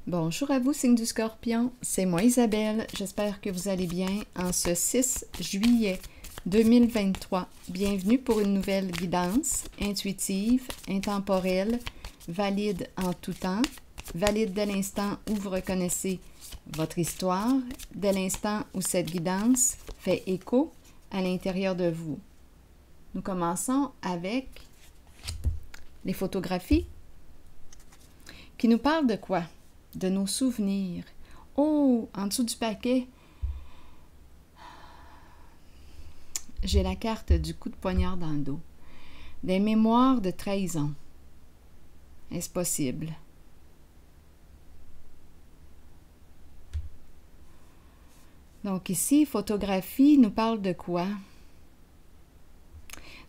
Bonjour à vous, signe du Scorpion, c'est moi Isabelle, j'espère que vous allez bien en ce 6 juillet 2023. Bienvenue pour une nouvelle guidance intuitive, intemporelle, valide en tout temps, valide dès l'instant où vous reconnaissez votre histoire, dès l'instant où cette guidance fait écho à l'intérieur de vous. Nous commençons avec les photographies qui nous parlent de quoi? De nos souvenirs. Oh, en dessous du paquet, j'ai la carte du coup de poignard dans le dos. Des mémoires de trahison. Est-ce possible? Donc ici, photographie nous parle de quoi?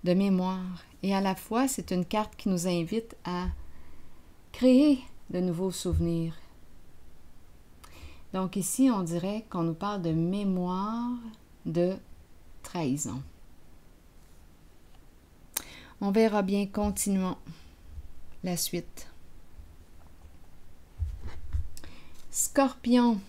De mémoire. Et à la fois, c'est une carte qui nous invite à créer de nouveaux souvenirs. Donc ici, on dirait qu'on nous parle de mémoire de trahison. On verra bien, continuons la suite. Scorpion.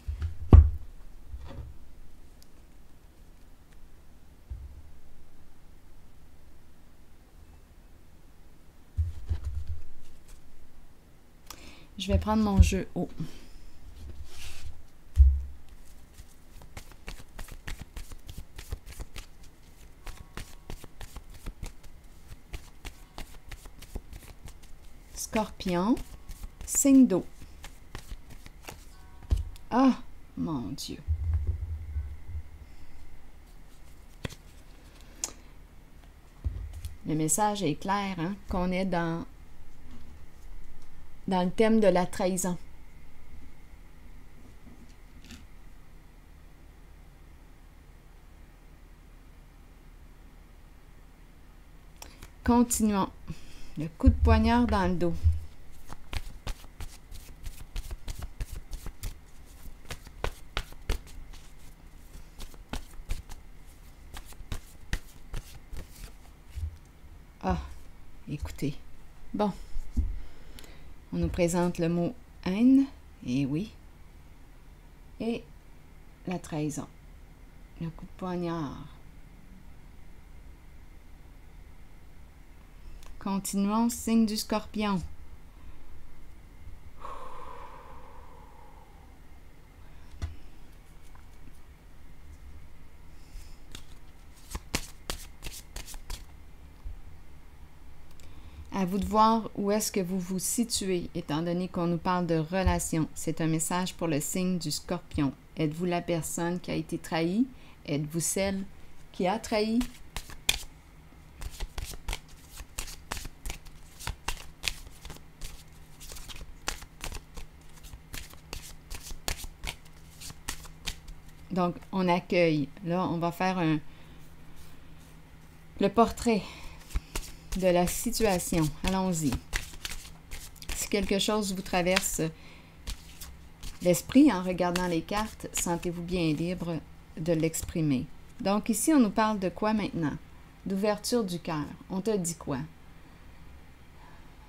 Je vais prendre mon jeu haut. Scorpion, signe d'eau. Ah, mon Dieu. Le message est clair, hein, qu'on est dans le thème de la trahison. Continuons. Le coup de poignard dans le dos. Ah, écoutez. Bon. On nous présente le mot haine, et oui. Et la trahison. Le coup de poignard. Continuons, signe du Scorpion. À vous de voir où est-ce que vous vous situez, étant donné qu'on nous parle de relation. C'est un message pour le signe du Scorpion. Êtes-vous la personne qui a été trahie? Êtes-vous celle qui a trahi? Donc, on accueille. Là, on va faire le portrait de la situation. Allons-y. Si quelque chose vous traverse l'esprit en regardant les cartes, sentez-vous bien libre de l'exprimer. Donc ici, on nous parle de quoi maintenant? D'ouverture du cœur. On te dit quoi?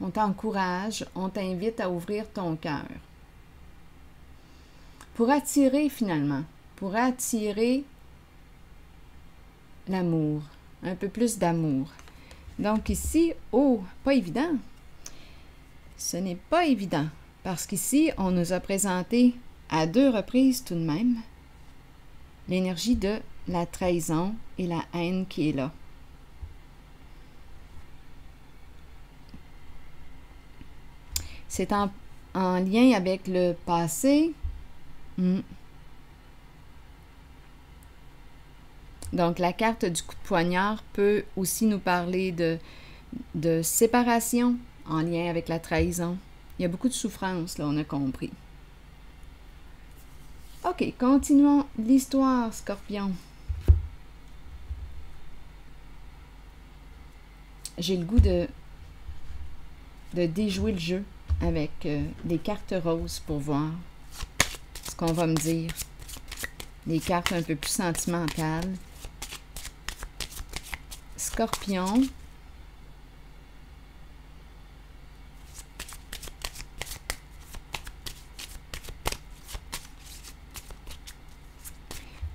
On t'encourage, on t'invite à ouvrir ton cœur. Pour attirer finalement, pour attirer l'amour, un peu plus d'amour. Donc ici, oh, pas évident. Ce n'est pas évident, parce qu'ici, on nous a présenté à 2 reprises tout de même l'énergie de la trahison et la haine qui est là. C'est en lien avec le passé. Donc, la carte du coup de poignard peut aussi nous parler de séparation en lien avec la trahison. Il y a beaucoup de souffrance, là, on a compris. OK, continuons l'histoire, Scorpion. J'ai le goût de déjouer le jeu avec des cartes roses pour voir ce qu'on va me dire. Des cartes un peu plus sentimentales. Scorpion.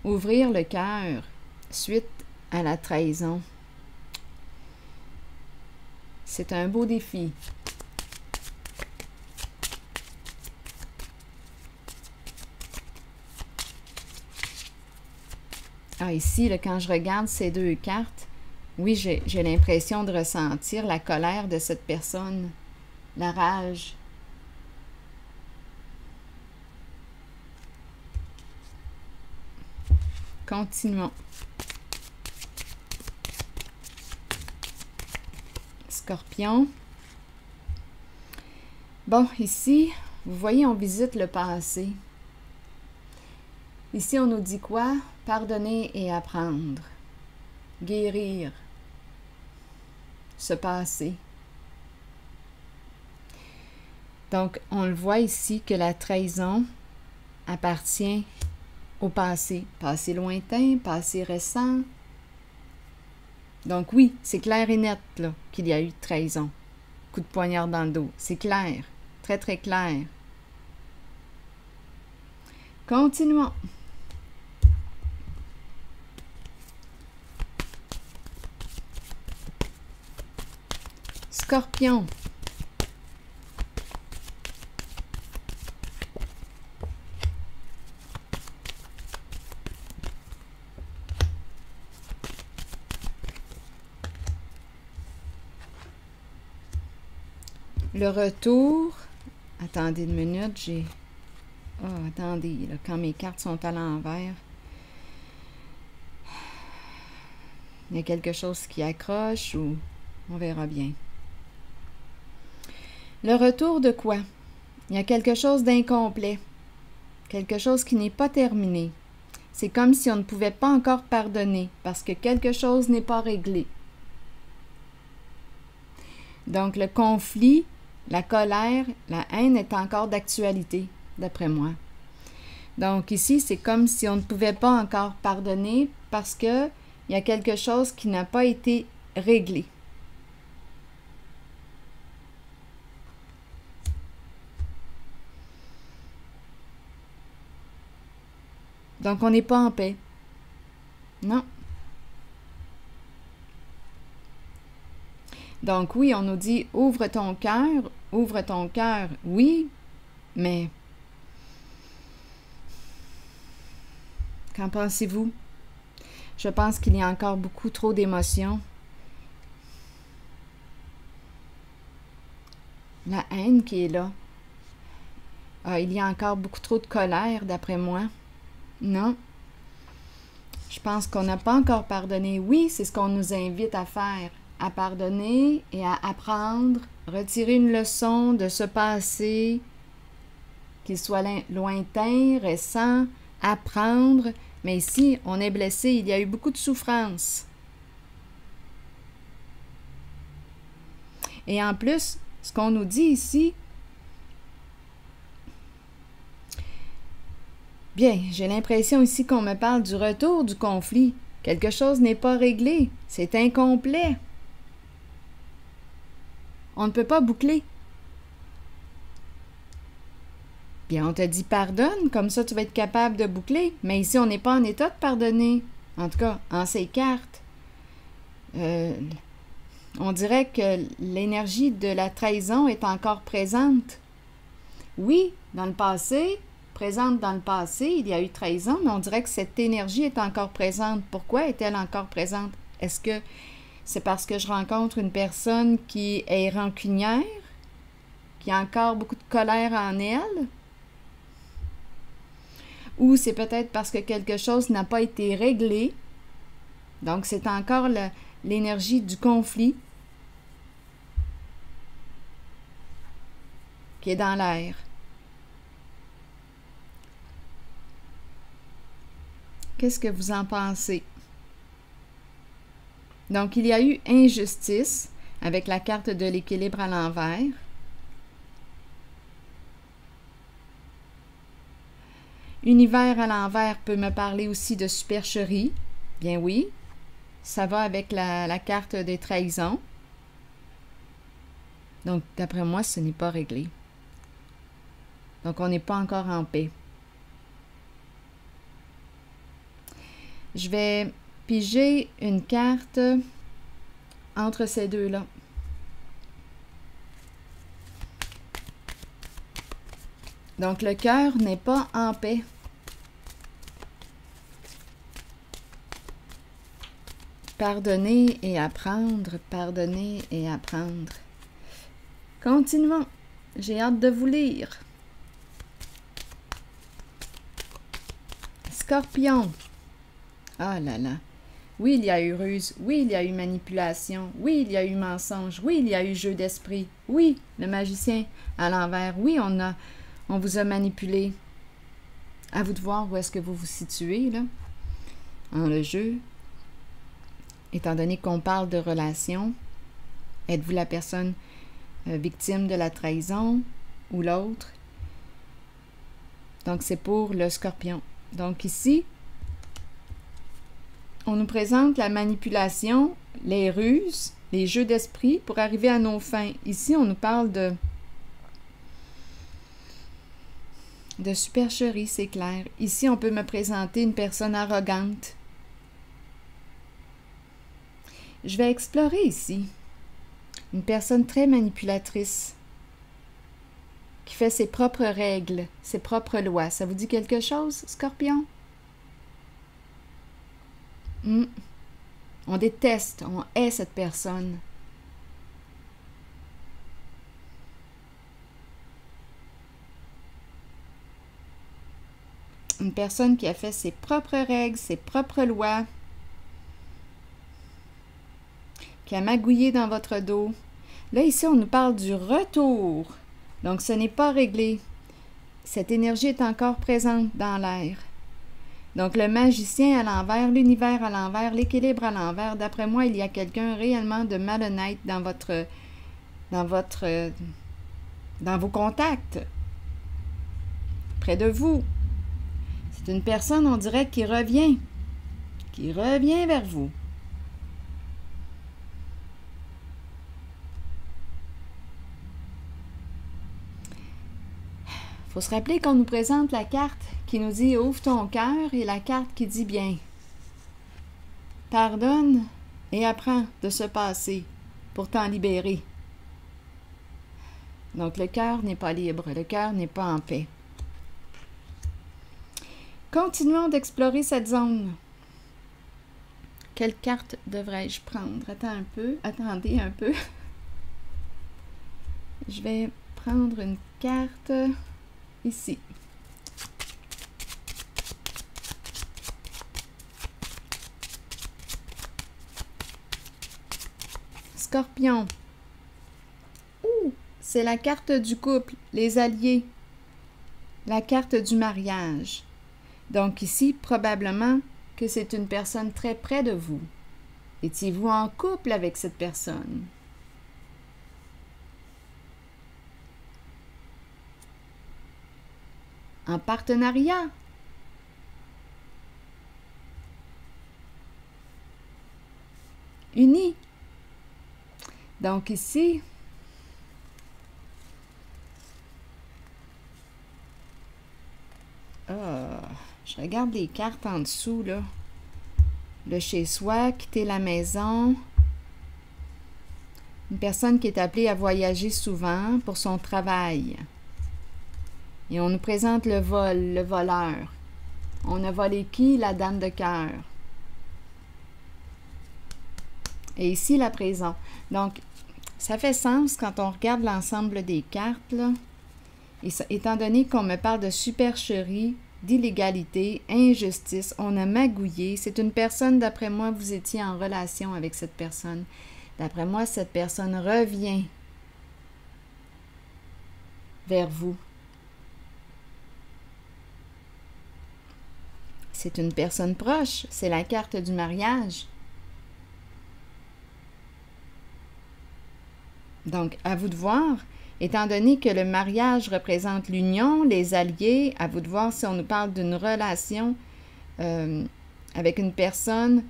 Ouvrir le cœur suite à la trahison. C'est un beau défi. Ah, ici, là, quand je regarde ces deux cartes, oui, j'ai l'impression de ressentir la colère de cette personne, la rage. Continuons. Scorpion. Bon, ici, vous voyez, on visite le passé. Ici, on nous dit quoi? Pardonner et apprendre. Guérir. Se passer. Donc, on le voit ici que la trahison appartient au passé. Passé lointain, passé récent. Donc oui, c'est clair et net là, qu'il y a eu trahison. Coup de poignard dans le dos. C'est clair. Très, très clair. Continuons. Scorpion. Le retour. Attendez une minute, j'ai... Oh, attendez, là, quand mes cartes sont à l'envers. Il y a quelque chose qui accroche ou... On verra bien. Le retour de quoi? Il y a quelque chose d'incomplet. Quelque chose qui n'est pas terminé. C'est comme si on ne pouvait pas encore pardonner parce que quelque chose n'est pas réglé. Donc le conflit, la colère, la haine est encore d'actualité, d'après moi. Donc ici, c'est comme si on ne pouvait pas encore pardonner parce qu'il y a quelque chose qui n'a pas été réglé. Donc, on n'est pas en paix. Non. Donc, oui, on nous dit « ouvre ton cœur, oui, mais qu'en pensez-vous? Je pense qu'il y a encore beaucoup trop d'émotions. La haine qui est là. Ah, il y a encore beaucoup trop de colère, d'après moi. Non. Je pense qu'on n'a pas encore pardonné. Oui, c'est ce qu'on nous invite à faire. À pardonner et à apprendre, retirer une leçon de ce passé, qu'il soit lointain, récent, apprendre. Mais ici, on est blessé, il y a eu beaucoup de souffrance. Et en plus, ce qu'on nous dit ici, bien, j'ai l'impression ici qu'on me parle du retour du conflit. Quelque chose n'est pas réglé, c'est incomplet. On ne peut pas boucler. Bien, on te dit pardonne, comme ça tu vas être capable de boucler. Mais ici, on n'est pas en état de pardonner. En tout cas, en ces cartes. On dirait que l'énergie de la trahison est encore présente. Oui, dans le passé, présente dans le passé, il y a eu trahison, mais on dirait que cette énergie est encore présente. Pourquoi est-elle encore présente? Est-ce que c'est parce que je rencontre une personne qui est rancunière, qui a encore beaucoup de colère en elle? Ou c'est peut-être parce que quelque chose n'a pas été réglé, donc c'est encore l'énergie du conflit qui est dans l'air. Qu'est-ce que vous en pensez? Donc, il y a eu injustice avec la carte de l'équilibre à l'envers. Univers à l'envers peut me parler aussi de supercherie. Bien oui, ça va avec la carte des trahisons. Donc, d'après moi, ce n'est pas réglé. Donc, on n'est pas encore en paix. Je vais piger une carte entre ces deux-là. Donc, le cœur n'est pas en paix. Pardonner et apprendre, pardonner et apprendre. Continuons. J'ai hâte de vous lire. Scorpion. Ah là là. Oui, il y a eu ruse. Oui, il y a eu manipulation. Oui, il y a eu mensonge. Oui, il y a eu jeu d'esprit. Oui, le magicien à l'envers. Oui, on vous a manipulé. À vous de voir où est-ce que vous vous situez, là, dans le jeu. Étant donné qu'on parle de relation, êtes-vous la personne victime de la trahison ou l'autre? Donc, c'est pour le scorpion. Donc, ici, on nous présente la manipulation, les ruses, les jeux d'esprit pour arriver à nos fins. Ici, on nous parle de supercherie, c'est clair. Ici, on peut me présenter une personne arrogante. Je vais explorer ici une personne très manipulatrice qui fait ses propres règles, ses propres lois. Ça vous dit quelque chose, Scorpion? On déteste, on hait cette personne. Une personne qui a fait ses propres règles, ses propres lois, qui a magouillé dans votre dos. Là, ici, on nous parle du retour. Donc, ce n'est pas réglé. Cette énergie est encore présente dans l'air. Donc, le magicien à l'envers, l'univers à l'envers, l'équilibre à l'envers. D'après moi, il y a quelqu'un réellement de malhonnête dans vos contacts, près de vous. C'est une personne, on dirait, qui revient vers vous. Il faut se rappeler qu'on nous présente la carte qui nous dit « Ouvre ton cœur » et la carte qui dit « Bien, pardonne et apprends de ce passé pour t'en libérer. » Donc, le cœur n'est pas libre, le cœur n'est pas en paix. Continuons d'explorer cette zone. Quelle carte devrais-je prendre? Attendez un peu. Je vais prendre une carte ici. Scorpion. Ouh, c'est la carte du couple, les alliés. La carte du mariage. Donc ici, probablement que c'est une personne très près de vous. Étiez-vous en couple avec cette personne? En partenariat? Unis? Donc ici, je regarde les cartes en dessous, là. Le chez-soi, quitter la maison. Une personne qui est appelée à voyager souvent pour son travail. Et on nous présente le vol, le voleur. On a volé qui? La dame de cœur. Et ici, la prison. Donc, ça fait sens quand on regarde l'ensemble des cartes, là. Et ça, étant donné qu'on me parle de supercherie, d'illégalité, injustice, on a magouillé. C'est une personne, d'après moi, vous étiez en relation avec cette personne. D'après moi, cette personne revient vers vous. C'est une personne proche. C'est la carte du mariage. Donc, à vous de voir. Étant donné que le mariage représente l'union, les alliés, à vous de voir si on nous parle d'une relation avec une personne,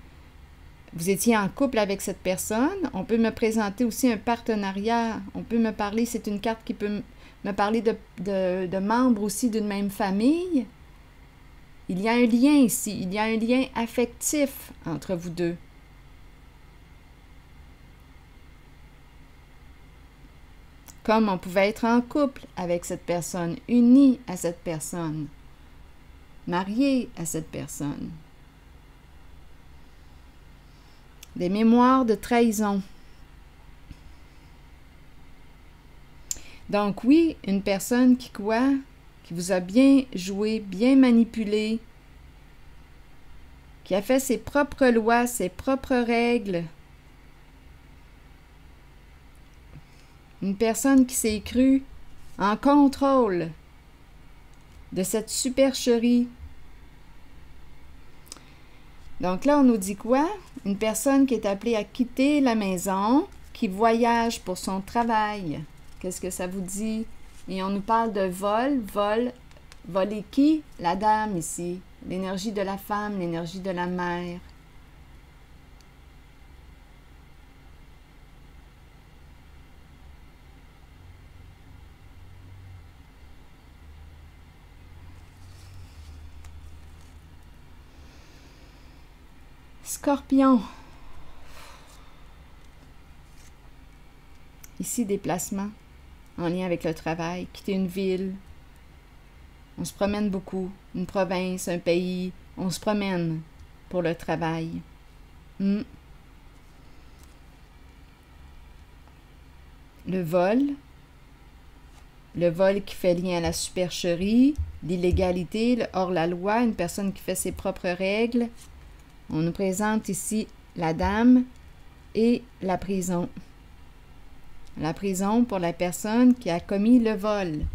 vous étiez en couple avec cette personne, on peut me présenter aussi un partenariat, on peut me parler, c'est une carte qui peut me parler de membres aussi d'une même famille. Il y a un lien ici, il y a un lien affectif entre vous deux. Comme on pouvait être en couple avec cette personne, uni à cette personne, marié à cette personne. Des mémoires de trahison. Donc oui, une personne qui quoi? Qui vous a bien joué, bien manipulé, qui a fait ses propres lois, ses propres règles. Une personne qui s'est crue en contrôle de cette supercherie. Donc là, on nous dit quoi? Une personne qui est appelée à quitter la maison, qui voyage pour son travail. Qu'est-ce que ça vous dit? Et on nous parle de vol. Voler qui? La dame ici. L'énergie de la femme, l'énergie de la mère. Scorpion. Ici, déplacement en lien avec le travail, quitter une ville. On se promène beaucoup, une province, un pays. On se promène pour le travail. Le vol qui fait lien à la supercherie, l'illégalité, le hors-la-loi, une personne qui fait ses propres règles. On nous présente ici la dame et la prison. La prison pour la personne qui a commis le vol.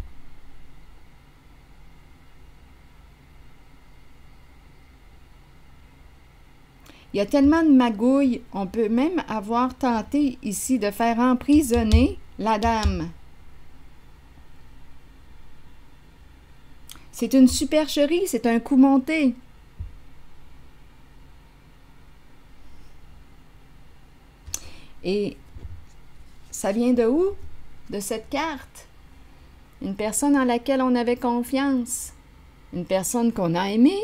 Il y a tellement de magouilles, on peut même avoir tenté ici de faire emprisonner la dame. C'est une supercherie, c'est un coup monté. Et ça vient de où? De cette carte. Une personne en laquelle on avait confiance. Une personne qu'on a aimée.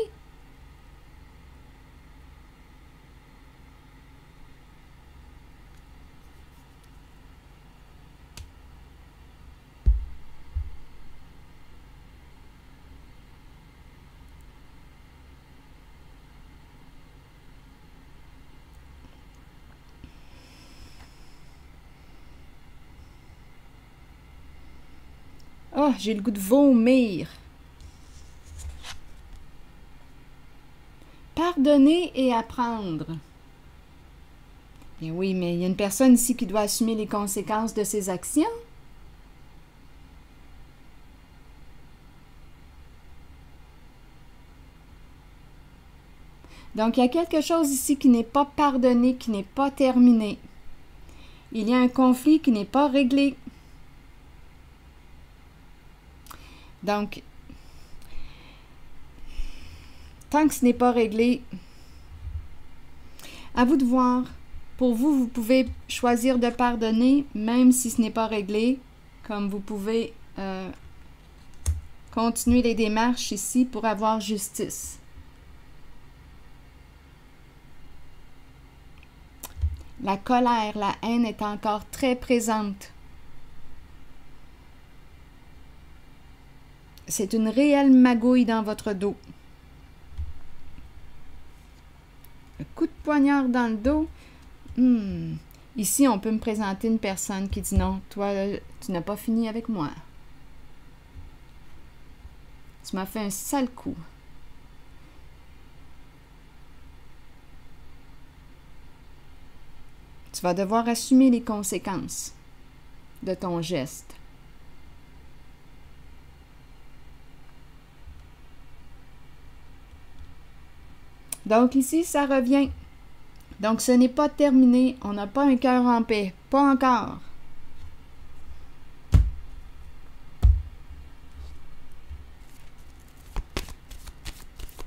Oh, j'ai le goût de vomir. Pardonner et apprendre. Et oui, mais il y a une personne ici qui doit assumer les conséquences de ses actions. Donc, il y a quelque chose ici qui n'est pas pardonné, qui n'est pas terminé. Il y a un conflit qui n'est pas réglé. Donc, tant que ce n'est pas réglé, à vous de voir. Pour vous, vous pouvez choisir de pardonner, même si ce n'est pas réglé, comme vous pouvez continuer les démarches ici pour avoir justice. La colère, la haine est encore très présente. C'est une réelle magouille dans votre dos. Un coup de poignard dans le dos. Ici, on peut me présenter une personne qui dit non, toi, tu n'as pas fini avec moi. Tu m'as fait un sale coup. Tu vas devoir assumer les conséquences de ton geste. Donc ici, ça revient. Donc ce n'est pas terminé. On n'a pas un cœur en paix. Pas encore.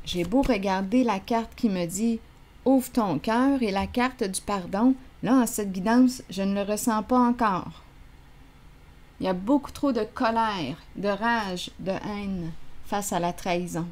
J'ai beau regarder la carte qui me dit « Ouvre ton cœur » et la carte du pardon. Là, en cette guidance, je ne le ressens pas encore. Il y a beaucoup trop de colère, de rage, de haine face à la trahison.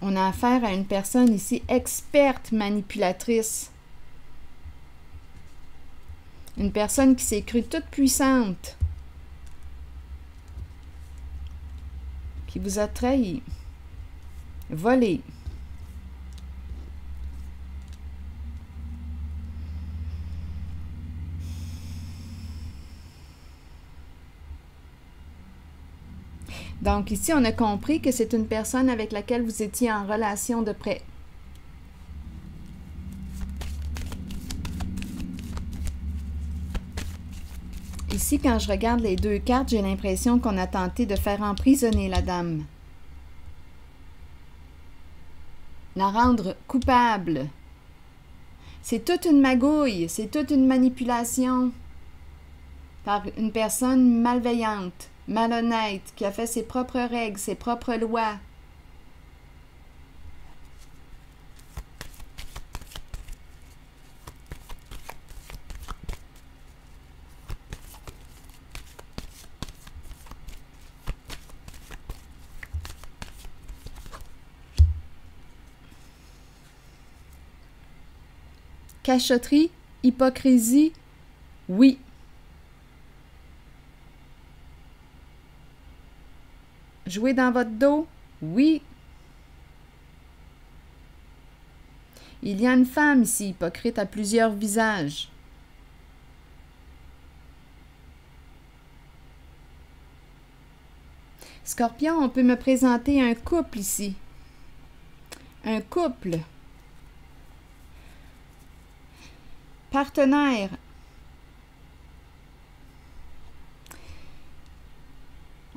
On a affaire à une personne ici experte manipulatrice. Une personne qui s'est crue toute puissante. Qui vous a trahi. Volé. Donc ici, on a compris que c'est une personne avec laquelle vous étiez en relation de près. Ici, quand je regarde les deux cartes, j'ai l'impression qu'on a tenté de faire emprisonner la dame. La rendre coupable. C'est toute une magouille, c'est toute une manipulation par une personne malveillante, malhonnête, qui a fait ses propres règles, ses propres lois. Cachotterie, hypocrisie, oui. Jouer dans votre dos, oui. Il y a une femme ici, hypocrite à plusieurs visages. Scorpion, on peut me présenter un couple ici. Un couple. Partenaire.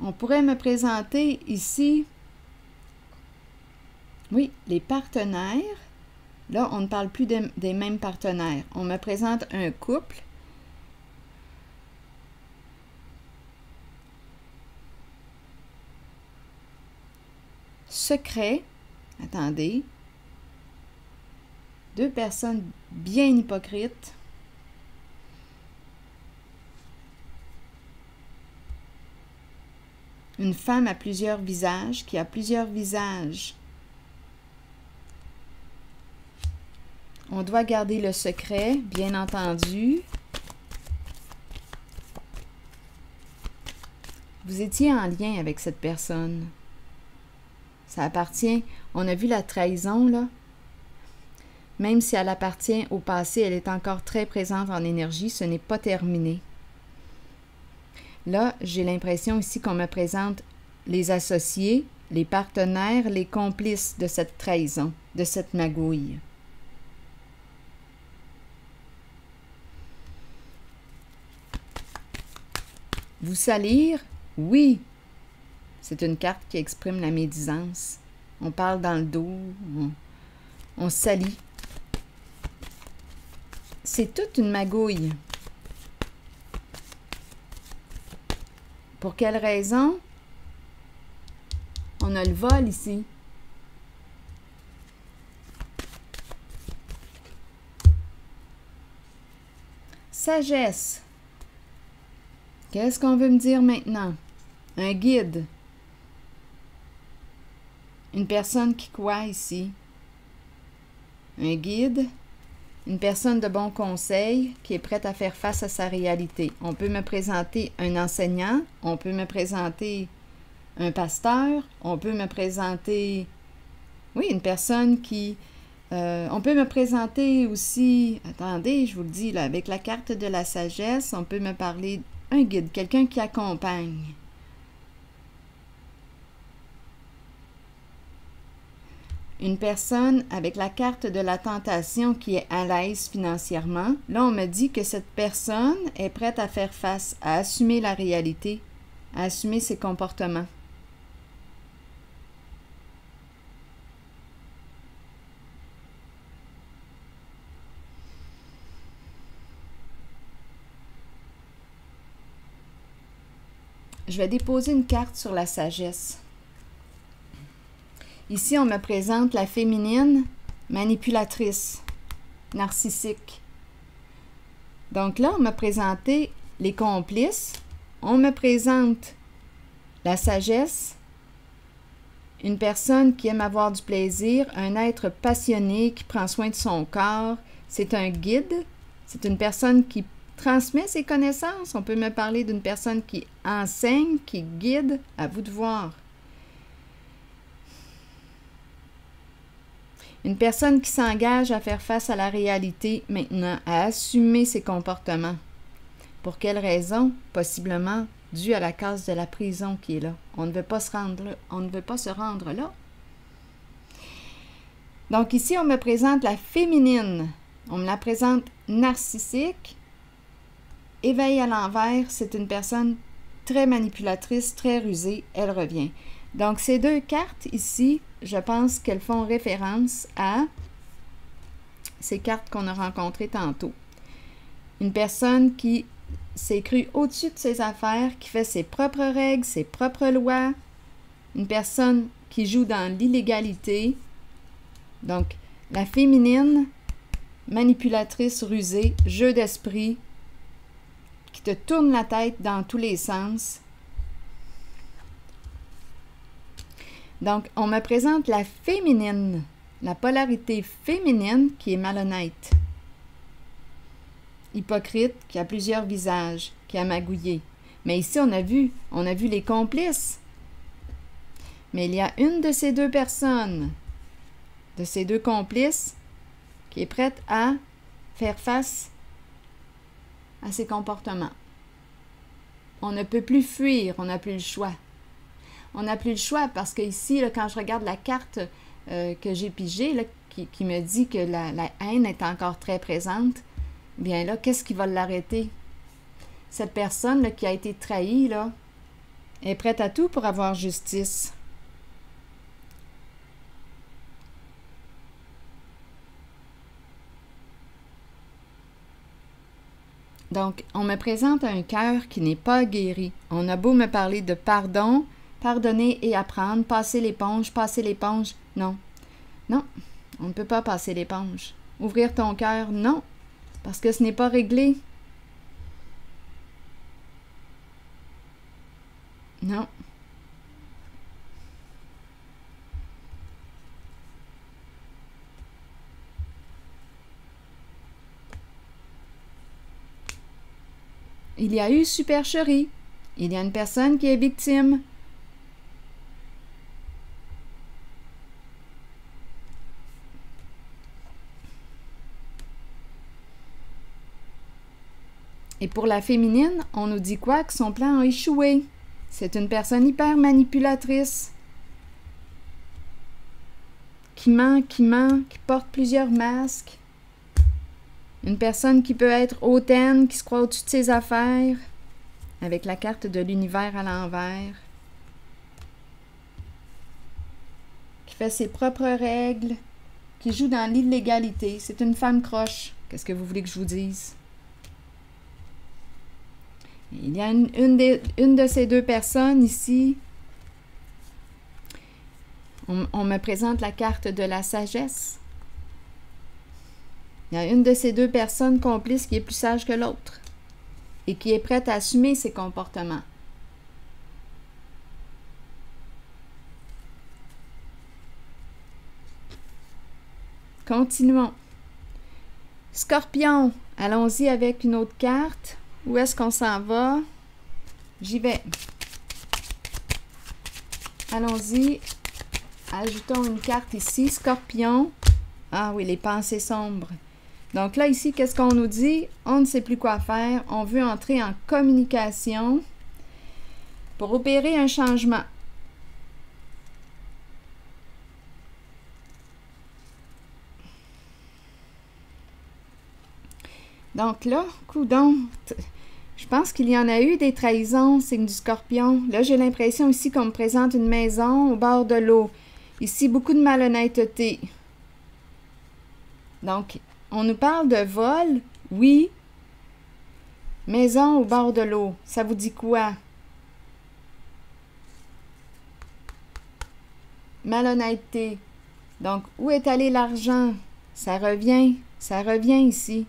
On pourrait me présenter ici, oui, les partenaires. Là, on ne parle plus des mêmes partenaires. On me présente un couple. Secret. Attendez. Deux personnes bien hypocrites. Une femme à plusieurs visages, qui a plusieurs visages. On doit garder le secret, bien entendu. Vous étiez en lien avec cette personne. Ça appartient, on a vu la trahison, là. Même si elle appartient au passé, elle est encore très présente en énergie, ce n'est pas terminé. Là, j'ai l'impression ici qu'on me présente les associés, les partenaires, les complices de cette trahison, de cette magouille. Vous salir? Oui. C'est une carte qui exprime la médisance. On parle dans le dos, on salit. C'est toute une magouille. Pour quelle raison? On a le vol ici. Sagesse. Qu'est-ce qu'on veut me dire maintenant? Un guide. Une personne qui quoi ici? Un guide. Une personne de bon conseil qui est prête à faire face à sa réalité. On peut me présenter un enseignant, on peut me présenter un pasteur, on peut me présenter, oui, une personne qui... on peut me présenter aussi, attendez, je vous le dis, là, avec la carte de la sagesse, on peut me parler un guide, quelqu'un qui accompagne. Une personne avec la carte de la tentation qui est à l'aise financièrement. Là, on me dit que cette personne est prête à faire face, à assumer la réalité, à assumer ses comportements. Je vais déposer une carte sur la sagesse. Ici, on me présente la féminine manipulatrice, narcissique. Donc là, on m'a présenté les complices. On me présente la sagesse, une personne qui aime avoir du plaisir, un être passionné qui prend soin de son corps. C'est un guide, c'est une personne qui transmet ses connaissances. On peut me parler d'une personne qui enseigne, qui guide, à vous de voir. Une personne qui s'engage à faire face à la réalité maintenant, à assumer ses comportements. Pour quelle raison? Possiblement dû à la case de la prison qui est là. On ne veut pas se rendre là. On ne veut pas se rendre là. Donc ici, on me présente la féminine. On me la présente narcissique. Éveil à l'envers, c'est une personne très manipulatrice, très rusée. Elle revient. Donc ces deux cartes ici, je pense qu'elles font référence à ces cartes qu'on a rencontrées tantôt. Une personne qui s'est crue au-dessus de ses affaires, qui fait ses propres règles, ses propres lois. Une personne qui joue dans l'illégalité. Donc, la féminine, manipulatrice, rusée, jeu d'esprit, qui te tourne la tête dans tous les sens. Donc, on me présente la féminine, la polarité féminine qui est malhonnête. Hypocrite, qui a plusieurs visages, qui a magouillé. Mais ici, on a vu les complices. Mais il y a une de ces deux personnes, de ces deux complices, qui est prête à faire face à ses comportements. On ne peut plus fuir, on n'a plus le choix. On n'a plus le choix parce que ici, là, quand je regarde la carte que j'ai pigée, là, qui me dit que la haine est encore très présente, bien là, qu'est-ce qui va l'arrêter? Cette personne là, qui a été trahie, là, est prête à tout pour avoir justice. Donc, on me présente un cœur qui n'est pas guéri. On a beau me parler de pardon, pardonner et apprendre, passer l'éponge. Non, non, on ne peut pas passer l'éponge. Ouvrir ton cœur, non. Parce que ce n'est pas réglé. Non. Il y a eu supercherie. Il y a une personne qui est victime. Et pour la féminine, on nous dit quoi? Que son plan a échoué. C'est une personne hyper manipulatrice. Qui ment, qui porte plusieurs masques. Une personne qui peut être hautaine, qui se croit au-dessus de ses affaires, avec la carte de l'univers à l'envers. Qui fait ses propres règles, qui joue dans l'illégalité. C'est une femme croche. Qu'est-ce que vous voulez que je vous dise? Il y a une de ces deux personnes ici. On me présente la carte de la sagesse. Il y a une de ces deux personnes complices qui est plus sage que l'autre et qui est prête à assumer ses comportements. Continuons. Scorpion, allons-y avec une autre carte. Où est-ce qu'on s'en va? J'y vais. Allons-y. Ajoutons une carte ici. Scorpion. Ah oui, les pensées sombres. Donc là, ici, qu'est-ce qu'on nous dit? On ne sait plus quoi faire. On veut entrer en communication pour opérer un changement. Donc là, coudonc, je pense qu'il y en a eu des trahisons, signe du Scorpion. Là, j'ai l'impression ici qu'on me présente une maison au bord de l'eau. Ici, beaucoup de malhonnêteté. Donc, on nous parle de vol, oui. Maison au bord de l'eau, ça vous dit quoi? Malhonnêteté. Donc, où est allé l'argent? Ça revient ici.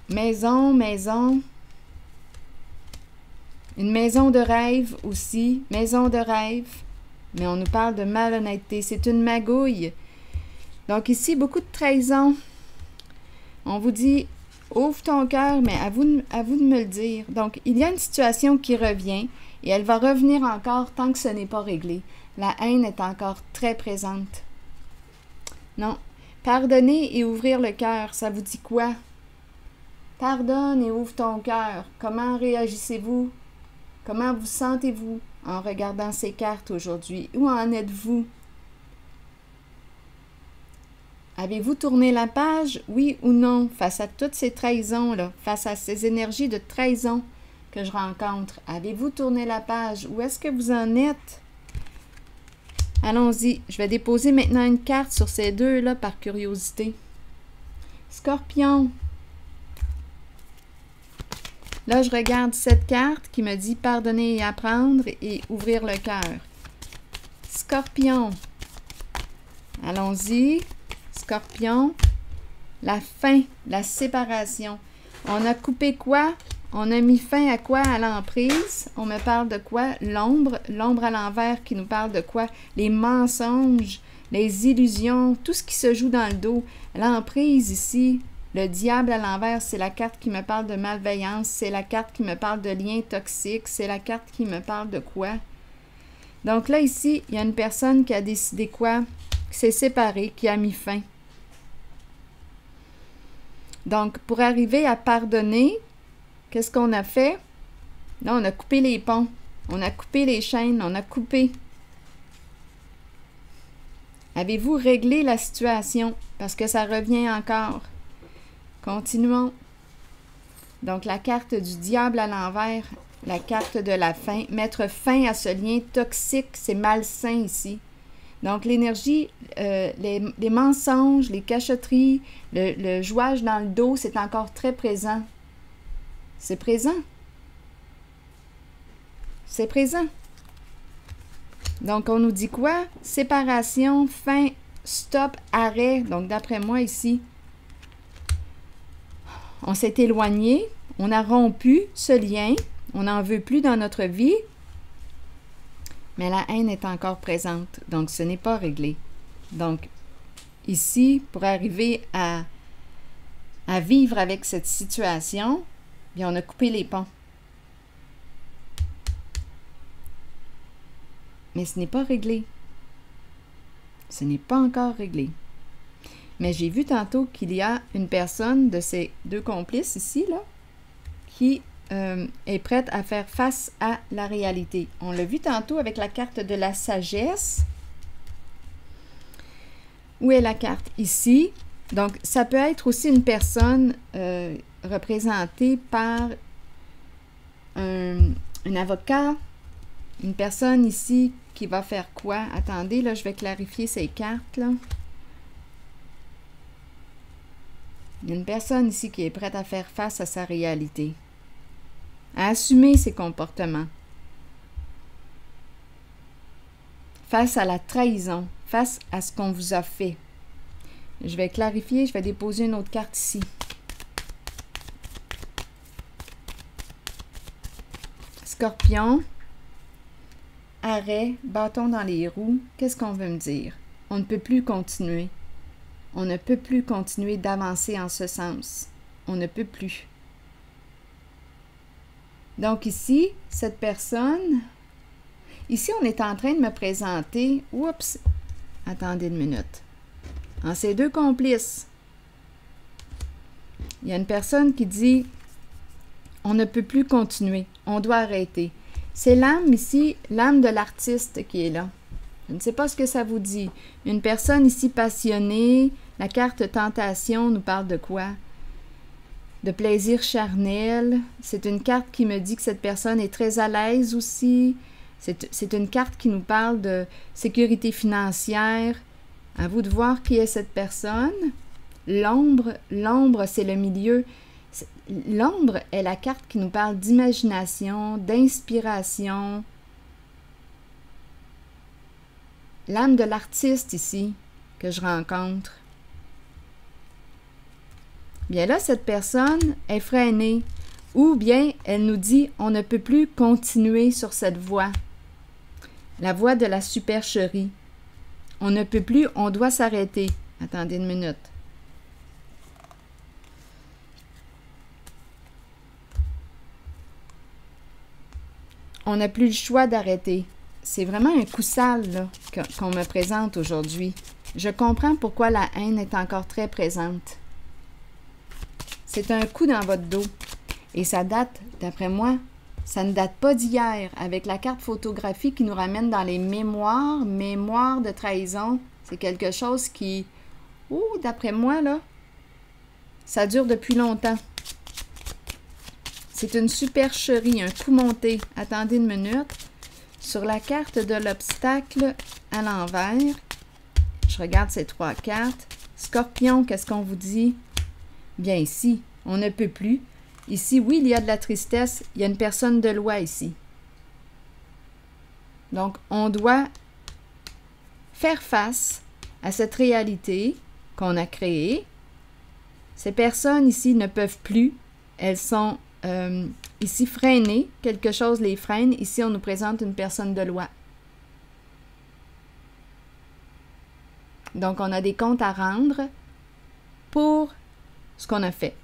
Maison. Une maison de rêve aussi, maison de rêve, mais on nous parle de malhonnêteté, c'est une magouille. Donc ici, beaucoup de trahison. On vous dit, ouvre ton cœur, mais à vous de me le dire. Donc, il y a une situation qui revient, et elle va revenir encore tant que ce n'est pas réglé. La haine est encore très présente. Non, pardonner et ouvrir le cœur, ça vous dit quoi? Pardonne et ouvre ton cœur. Comment réagissez-vous? Comment vous sentez-vous en regardant ces cartes aujourd'hui? Où en êtes-vous? Avez-vous tourné la page, oui ou non, face à toutes ces trahisons-là, face à ces énergies de trahison que je rencontre? Avez-vous tourné la page? Où est-ce que vous en êtes? Allons-y. Je vais déposer maintenant une carte sur ces deux-là par curiosité. Scorpion. Là, je regarde cette carte qui me dit pardonner et apprendre et ouvrir le cœur. Scorpion. Allons-y. Scorpion. La fin, la séparation. On a coupé quoi? On a mis fin à quoi? À l'emprise. On me parle de quoi? L'ombre. L'ombre à l'envers qui nous parle de quoi? Les mensonges, les illusions, tout ce qui se joue dans le dos. L'emprise ici. Le diable à l'envers, c'est la carte qui me parle de malveillance, c'est la carte qui me parle de liens toxiques, c'est la carte qui me parle de quoi? Donc là, ici, il y a une personne qui a décidé quoi? Qui s'est séparée, qui a mis fin. Donc, pour arriver à pardonner, qu'est-ce qu'on a fait? Là, on a coupé les ponts, on a coupé les chaînes, on a coupé. Avez-vous réglé la situation? Parce que ça revient encore. Continuons. Donc, la carte du diable à l'envers, la carte de la fin. Mettre fin à ce lien toxique, c'est malsain ici. Donc, l'énergie, les mensonges, les cachotteries, le jouage dans le dos, c'est encore très présent. C'est présent. C'est présent. Donc, on nous dit quoi? Séparation, fin, stop, arrêt. Donc, d'après moi ici, on s'est éloigné, on a rompu ce lien, on n'en veut plus dans notre vie, mais la haine est encore présente, donc ce n'est pas réglé. Donc, ici, pour arriver à vivre avec cette situation, bien, on a coupé les ponts. Mais ce n'est pas réglé. Ce n'est pas encore réglé. Mais j'ai vu tantôt qu'il y a une personne de ces deux complices ici, là, qui est prête à faire face à la réalité. On l'a vu tantôt avec la carte de la sagesse. Où est la carte? Ici. Donc, ça peut être aussi une personne représentée par un avocat, une personne ici qui va faire quoi? Attendez, là, je vais clarifier ces cartes, là. Il y a une personne ici qui est prête à faire face à sa réalité, à assumer ses comportements, face à la trahison, face à ce qu'on vous a fait. Je vais clarifier, je vais déposer une autre carte ici. Scorpion, arrêt, bâton dans les roues. Qu'est-ce qu'on veut me dire? On ne peut plus continuer. On ne peut plus continuer d'avancer en ce sens. On ne peut plus. Donc ici, cette personne, ici on est en train de me présenter, oups, attendez une minute, en ces deux complices, il y a une personne qui dit, on ne peut plus continuer, on doit arrêter. C'est l'âme ici, l'âme de l'artiste qui est là. Je ne sais pas ce que ça vous dit. Une personne ici passionnée, la carte tentation nous parle de quoi? De plaisir charnel. C'est une carte qui me dit que cette personne est très à l'aise aussi. C'est une carte qui nous parle de sécurité financière. À vous de voir qui est cette personne. L'ombre, c'est le milieu. L'ombre est la carte qui nous parle d'imagination, d'inspiration. L'âme de l'artiste ici, que je rencontre. Bien là, cette personne est freinée. Ou bien, elle nous dit, on ne peut plus continuer sur cette voie. La voie de la supercherie. On ne peut plus, on doit s'arrêter. Attendez une minute. On n'a plus le choix d'arrêter. C'est vraiment un coup sale là, qu'on me présente aujourd'hui. Je comprends pourquoi la haine est encore très présente. C'est un coup dans votre dos. Et ça date, d'après moi, ça ne date pas d'hier, avec la carte photographie qui nous ramène dans les mémoires de trahison. C'est quelque chose qui, d'après moi, là, ça dure depuis longtemps. C'est une supercherie, un coup monté. Attendez une minute. Sur la carte de l'obstacle à l'envers, je regarde ces 3 cartes. Scorpion, qu'est-ce qu'on vous dit? Bien ici, on ne peut plus. Ici, oui, il y a de la tristesse. Il y a une personne de loi ici. Donc, on doit faire face à cette réalité qu'on a créée. Ces personnes ici ne peuvent plus. Elles sont ici freinées. Quelque chose les freine. Ici, on nous présente une personne de loi. Donc, on a des comptes à rendre pour ce qu'on a fait.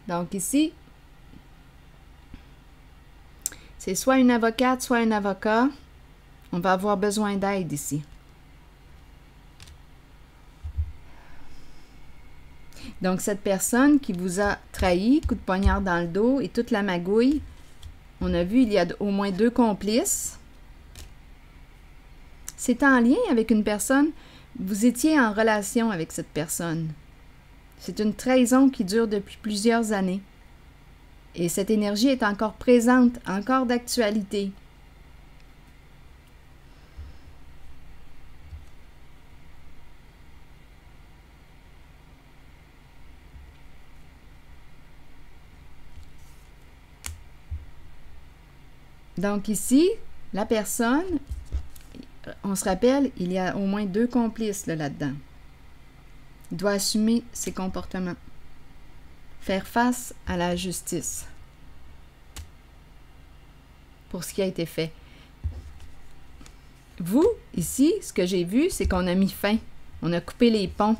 Donc ici, c'est soit une avocate, soit un avocat. On va avoir besoin d'aide ici. Donc cette personne qui vous a trahi, coup de poignard dans le dos et toute la magouille, on a vu il y a au moins 2 complices. C'est en lien avec une personne, vous étiez en relation avec cette personne. C'est une trahison qui dure depuis plusieurs années. Et cette énergie est encore présente, encore d'actualité. Donc ici, la personne, on se rappelle, il y a au moins 2 complices là-dedans. Il doit assumer ses comportements. Faire face à la justice pour ce qui a été fait. Vous, ici, ce que j'ai vu, c'est qu'on a mis fin. On a coupé les ponts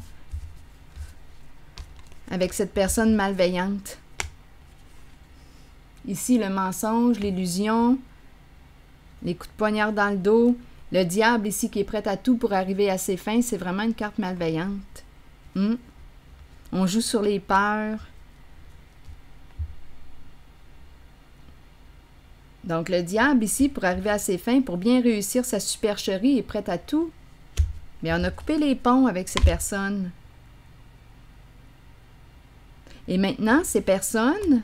avec cette personne malveillante. Ici, le mensonge, l'illusion, les coups de poignard dans le dos, le diable ici qui est prêt à tout pour arriver à ses fins, c'est vraiment une carte malveillante. On joue sur les peurs. Donc, le diable ici, pour arriver à ses fins, pour bien réussir sa supercherie, est prêt à tout. Mais on a coupé les ponts avec ces personnes. Et maintenant, ces personnes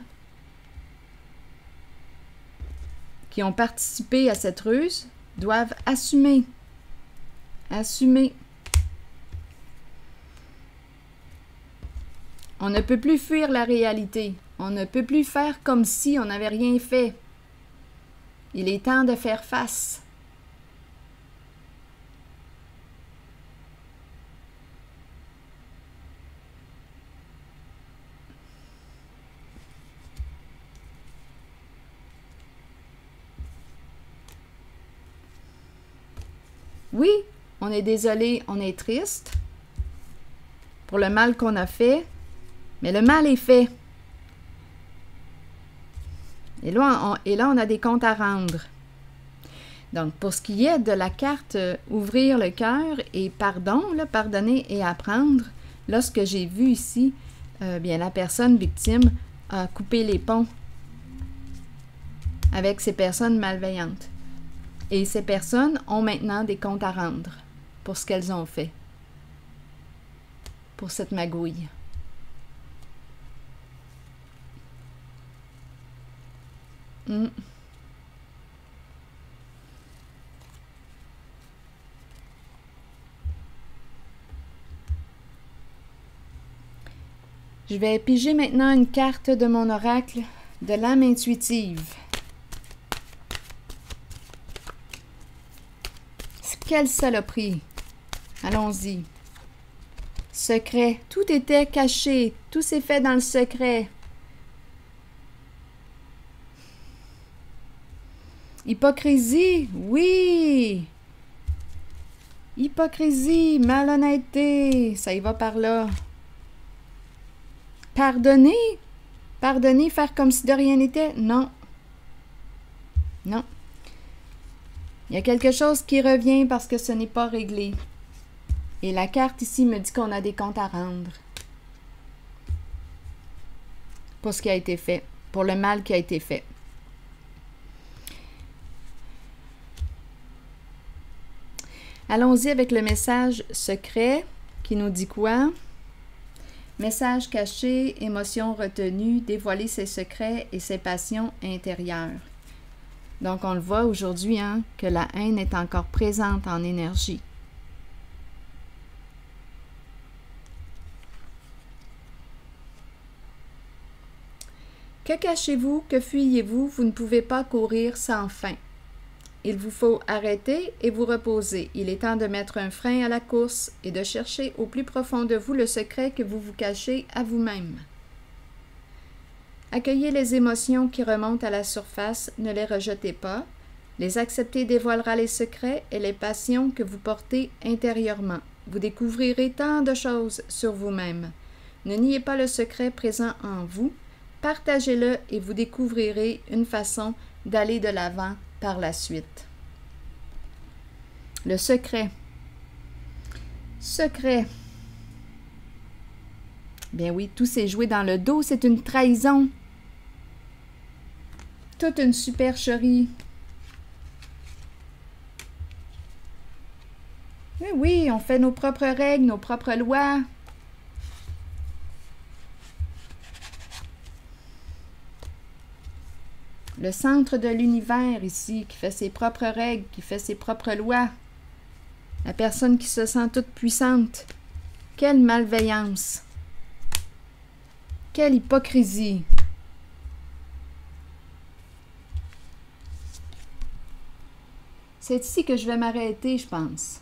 qui ont participé à cette ruse doivent assumer. Assumer. On ne peut plus fuir la réalité. On ne peut plus faire comme si on n'avait rien fait. Il est temps de faire face. Oui, on est désolé, on est triste pour le mal qu'on a fait, mais le mal est fait. Et là, on a des comptes à rendre. Donc, pour ce qui est de la carte « Ouvrir le cœur » et « Pardon », là, pardonner et apprendre, lorsque j'ai vu ici, bien la personne victime a coupé les ponts avec ces personnes malveillantes. Et ces personnes ont maintenant des comptes à rendre pour ce qu'elles ont fait, pour cette magouille. Je vais piger maintenant une carte de mon oracle de l'âme intuitive. Quelle saloperie! Allons-y. Secret. Tout était caché. Tout s'est fait dans le secret. Hypocrisie. Oui! Hypocrisie, malhonnêteté. Ça y va par là. Pardonner? Pardonner, faire comme si de rien n'était? Non. Non. Il y a quelque chose qui revient parce que ce n'est pas réglé. Et la carte ici me dit qu'on a des comptes à rendre. Pour ce qui a été fait. Pour le mal qui a été fait. Allons-y avec le message secret qui nous dit quoi? Message caché, émotion retenue, dévoiler ses secrets et ses passions intérieures. Donc, on le voit aujourd'hui, hein, que la haine est encore présente en énergie. Que cachez-vous? Que fuyez-vous? Vous ne pouvez pas courir sans fin. Il vous faut arrêter et vous reposer. Il est temps de mettre un frein à la course et de chercher au plus profond de vous le secret que vous vous cachez à vous-même. Accueillez les émotions qui remontent à la surface, ne les rejetez pas. Les accepter dévoilera les secrets et les passions que vous portez intérieurement. Vous découvrirez tant de choses sur vous-même. Ne niez pas le secret présent en vous. Partagez-le et vous découvrirez une façon d'aller de l'avant par la suite. Le secret. Secret. Bien oui, tout s'est joué dans le dos, c'est une trahison. Toute une supercherie. Oui, oui, on fait nos propres règles, nos propres lois. Le centre de l'univers ici, qui fait ses propres règles, qui fait ses propres lois. La personne qui se sent toute puissante. Quelle malveillance! Quelle hypocrisie! C'est ici que je vais m'arrêter, je pense.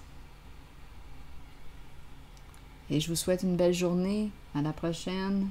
Et je vous souhaite une belle journée. À la prochaine.